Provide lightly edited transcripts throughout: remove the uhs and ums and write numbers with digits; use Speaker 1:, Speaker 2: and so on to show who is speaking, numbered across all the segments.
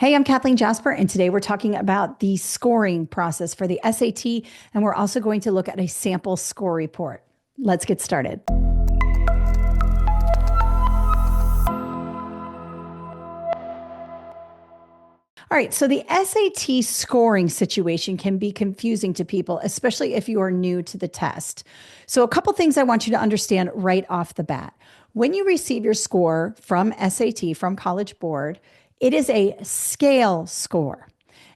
Speaker 1: Hey, I'm Kathleen Jasper, and today we're talking about the scoring process for the SAT, and we're also going to look at a sample score report. Let's get started. All right, so the SAT scoring situation can be confusing to people, especially if you are new to the test. So, a couple things I want you to understand right off the bat. When you receive your score from SAT, from College Board, it is a scale score.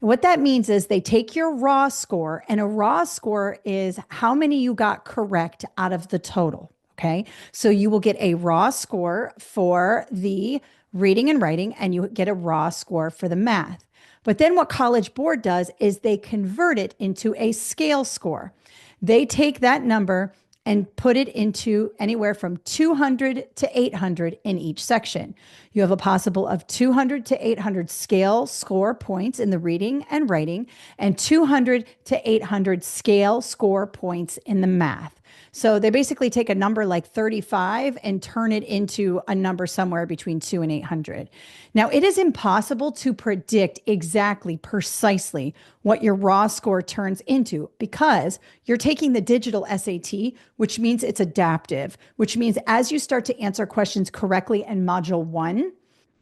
Speaker 1: And what that means is they take your raw score, and a raw score is how many you got correct out of the total. Okay. So you will get a raw score for the reading and writing, and you get a raw score for the math. But then what College Board does is they convert it into a scale score. They take that number and put it into anywhere from 200 to 800 in each section. You have a possible of 200 to 800 scale score points in the reading and writing, and 200 to 800 scale score points in the math. So they basically take a number like 35 and turn it into a number somewhere between 2 and 800. Now, it is impossible to predict exactly, precisely what your raw score turns into because you're taking the digital SAT, which means it's adaptive, which means as you start to answer questions correctly in module one,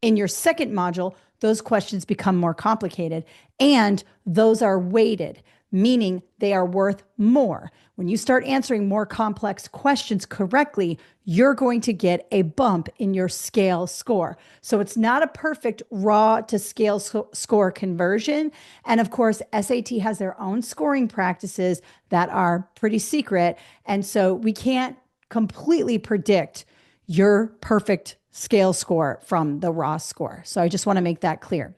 Speaker 1: in your second module, those questions become more complicated and those are weighted, meaning they are worth more. When you start answering more complex questions correctly, you're going to get a bump in your scale score. So it's not a perfect raw to scale score conversion. And of course, SAT has their own scoring practices that are pretty secret. And so we can't completely predict your perfect scale score from the raw score. So I just want to make that clear.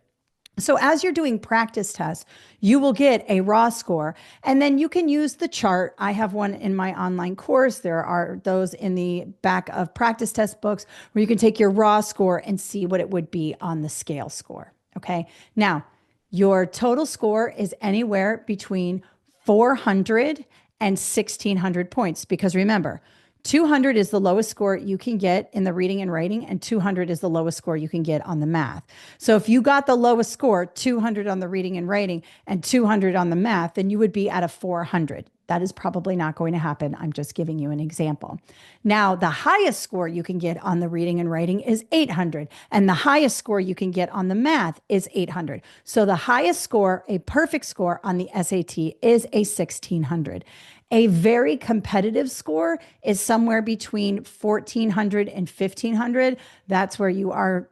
Speaker 1: So as you're doing practice tests, you will get a raw score, and then you can use the chart. I have one in my online course. There are those in the back of practice test books where you can take your raw score and see what it would be on the scale score. Okay. Now, your total score is anywhere between 400 and 1600 points, because remember, 200 is the lowest score you can get in the reading and writing, and 200 is the lowest score you can get on the math. So if you got the lowest score, 200 on the reading and writing and 200 on the math, then you would be at a 400. That is probably not going to happen. I'm just giving you an example. Now, the highest score you can get on the reading and writing is 800, and the highest score you can get on the math is 800. So the highest score, a perfect score on the SAT, is a 1600. A very competitive score is somewhere between 1400 and 1500. That's where you are,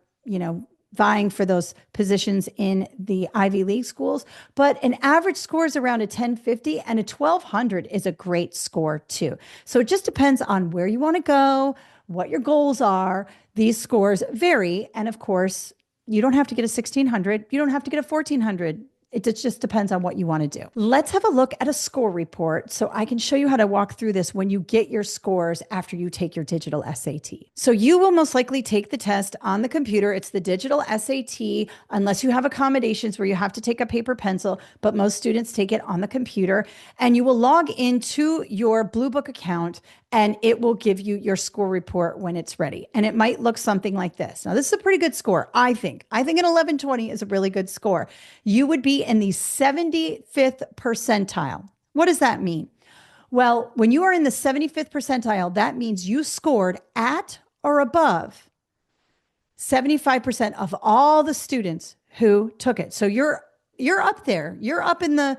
Speaker 1: vying for those positions in the Ivy League schools. But an average score is around a 1050, and a 1200 is a great score too. So it just depends on where you want to go, what your goals are. These scores vary. And of course, you don't have to get a 1600. You don't have to get a 1400. It just depends on what you want to do. Let's have a look at a score report so I can show you how to walk through this when you get your scores after you take your digital SAT. So you will most likely take the test on the computer. It's the digital SAT, unless you have accommodations where you have to take a paper pencil, but most students take it on the computer. And you will log into your Blue Book account, and it will give you your score report when it's ready. And it might look something like this. Now, this is a pretty good score, I think. I think an 1120 is a really good score. You would be in the 75th percentile. What does that mean? Well, when you are in the 75th percentile, that means you scored at or above 75% of all the students who took it. So you're up there. You're up in the,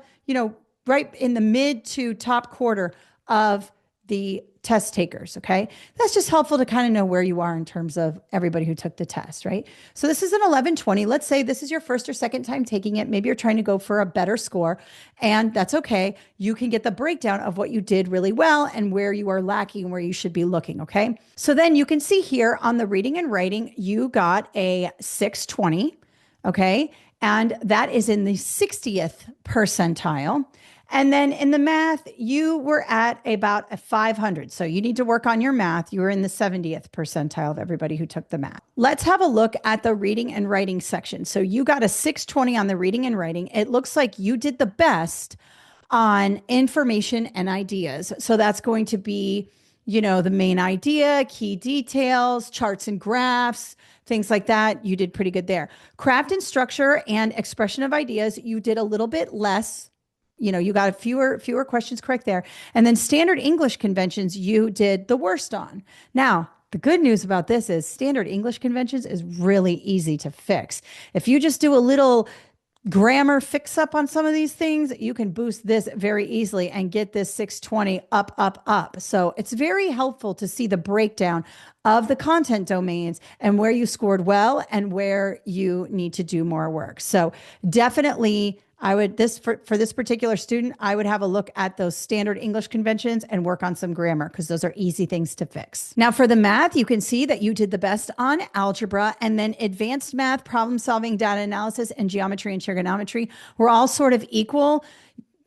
Speaker 1: right in the mid to top quarter of the test takers. Okay. That's just helpful to kind of know where you are in terms of everybody who took the test, right? So this is an 1120. Let's say this is your first or second time taking it. Maybe you're trying to go for a better score, and that's okay. You can get the breakdown of what you did really well and where you are lacking and where you should be looking. Okay. So then you can see here on the reading and writing, you got a 620. Okay. And that is in the 60th percentile. And then in the math, you were at about a 500. So you need to work on your math. You were in the 70th percentile of everybody who took the math. Let's have a look at the reading and writing section. So you got a 620 on the reading and writing. It looks like you did the best on information and ideas. So that's going to be the main idea, key details, charts and graphs, things like that. You did pretty good there. Craft and structure and expression of ideas, you did a little bit less. You got fewer questions correct there. And then standard English conventions, you did the worst on. Now, the good news about this is standard English conventions is really easy to fix. If you just do a little grammar fix up on some of these things, you can boost this very easily and get this 620 up, up, up. So it's very helpful to see the breakdown of the content domains and where you scored well and where you need to do more work. So definitely for this particular student, I would have a look at those standard English conventions and work on some grammar because those are easy things to fix. Now for the math, you can see that you did the best on algebra, and then advanced math, problem solving, data analysis, and geometry and trigonometry were all sort of equal.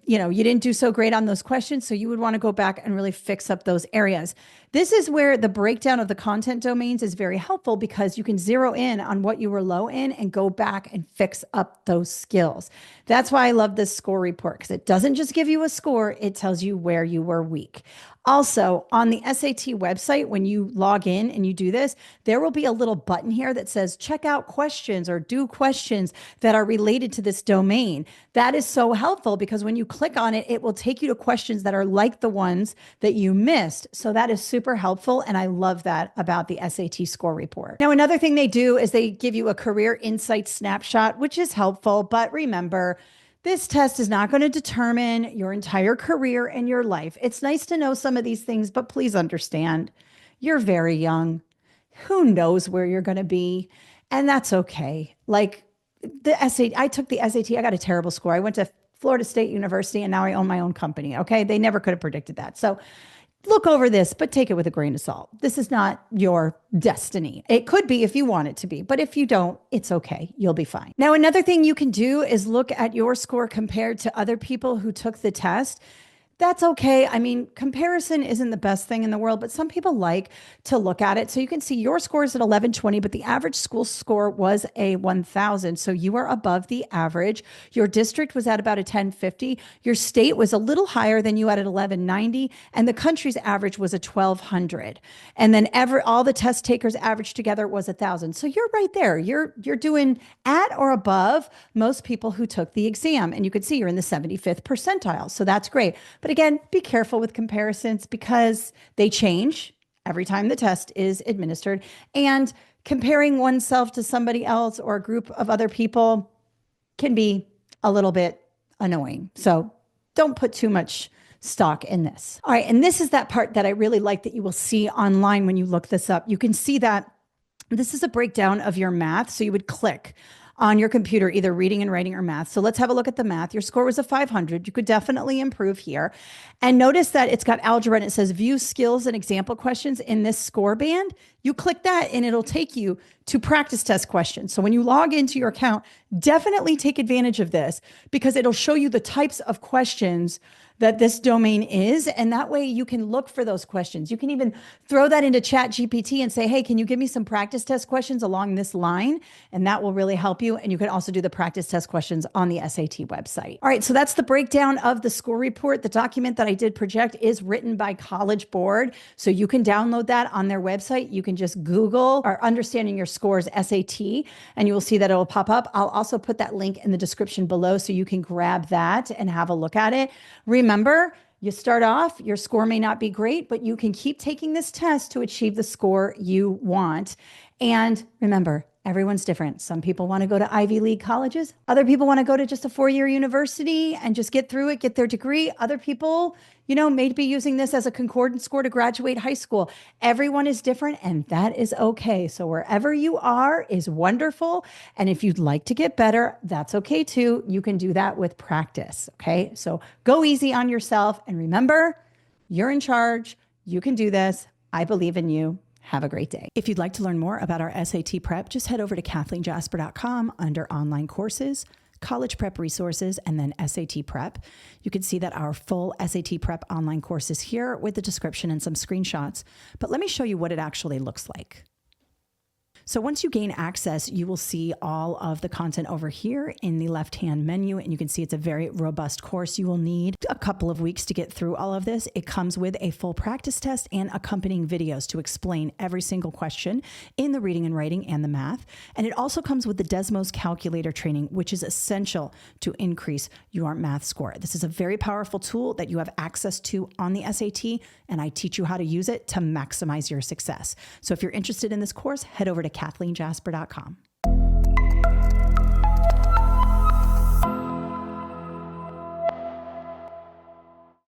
Speaker 1: You didn't do so great on those questions, so you would want to go back and really fix up those areas. This is where the breakdown of the content domains is very helpful because you can zero in on what you were low in and go back and fix up those skills. That's why I love this score report, because it doesn't just give you a score, it tells you where you were weak. Also, on the SAT website, when you log in and you do this, there will be a little button here that says check out questions or do questions that are related to this domain. That is so helpful because when you click on it, it will take you to questions that are like the ones that you missed. So that is super helpful. And I love that about the SAT score report. Now, another thing they do is they give you a career insight snapshot, which is helpful. But remember, this test is not going to determine your entire career and your life. It's nice to know some of these things, but please understand, you're very young. Who knows where you're going to be? And that's okay. Like the SAT, I took the SAT. I got a terrible score. I went to Florida State University and now I own my own company. Okay. They never could have predicted that. So look over this, but take it with a grain of salt. This is not your destiny. It could be if you want it to be, but if you don't, it's okay. You'll be fine. Now, another thing you can do is look at your score compared to other people who took the test. That's okay. I mean, comparison isn't the best thing in the world, but some people like to look at it. So you can see your score is at 1120, but the average school score was a 1000. So you are above the average. Your district was at about a 1050. Your state was a little higher than you at 1190. And the country's average was a 1200. And then all the test takers average together was 1000. So you're right there. You're doing at or above most people who took the exam. And you could see you're in the 75th percentile. So that's great. But again, be careful with comparisons because they change every time the test is administered. And comparing oneself to somebody else or a group of other people can be a little bit annoying. So don't put too much stock in this. All right. And this is that part that I really like that you will see online when you look this up. You can see that this is a breakdown of your math. So you would click on your computer, either reading and writing or math. So let's have a look at the math. Your score was a 500. You could definitely improve here. And notice that it's got algebra and it says view skills and example questions in this score band. You click that and it'll take you to practice test questions. So when you log into your account, definitely take advantage of this because it'll show you the types of questions that this domain is. And that way you can look for those questions. You can even throw that into Chat GPT and say, hey, can you give me some practice test questions along this line? And that will really help you. And you can also do the practice test questions on the SAT website. All right, so that's the breakdown of the score report. The document that I did project is written by College Board. So you can download that on their website. You can just Google or Understanding Your Scores SAT, and you will see that it will pop up. I'll also put that link in the description below so you can grab that and have a look at it. Remember, you start off, your score may not be great, but you can keep taking this test to achieve the score you want. And remember, everyone's different. Some people want to go to Ivy League colleges. Other people want to go to just a 4-year university and just get through it, get their degree. Other people, may be using this as a concordance score to graduate high school. Everyone is different, and that is okay. So wherever you are is wonderful. And if you'd like to get better, that's okay too. You can do that with practice. Okay. So go easy on yourself. And remember, you're in charge. You can do this. I believe in you. Have a great day. If you'd like to learn more about our SAT prep, just head over to KathleenJasper.com under online courses, college prep resources, and then SAT prep. You can see that our full SAT prep online course is here with the description and some screenshots. But let me show you what it actually looks like. So once you gain access, you will see all of the content over here in the left-hand menu, and you can see it's a very robust course. You will need a couple of weeks to get through all of this. It comes with a full practice test and accompanying videos to explain every single question in the reading and writing and the math. And it also comes with the Desmos calculator training, which is essential to increase your math score. This is a very powerful tool that you have access to on the SAT, and I teach you how to use it to maximize your success. So if you're interested in this course, head over to KathleenJasper.com.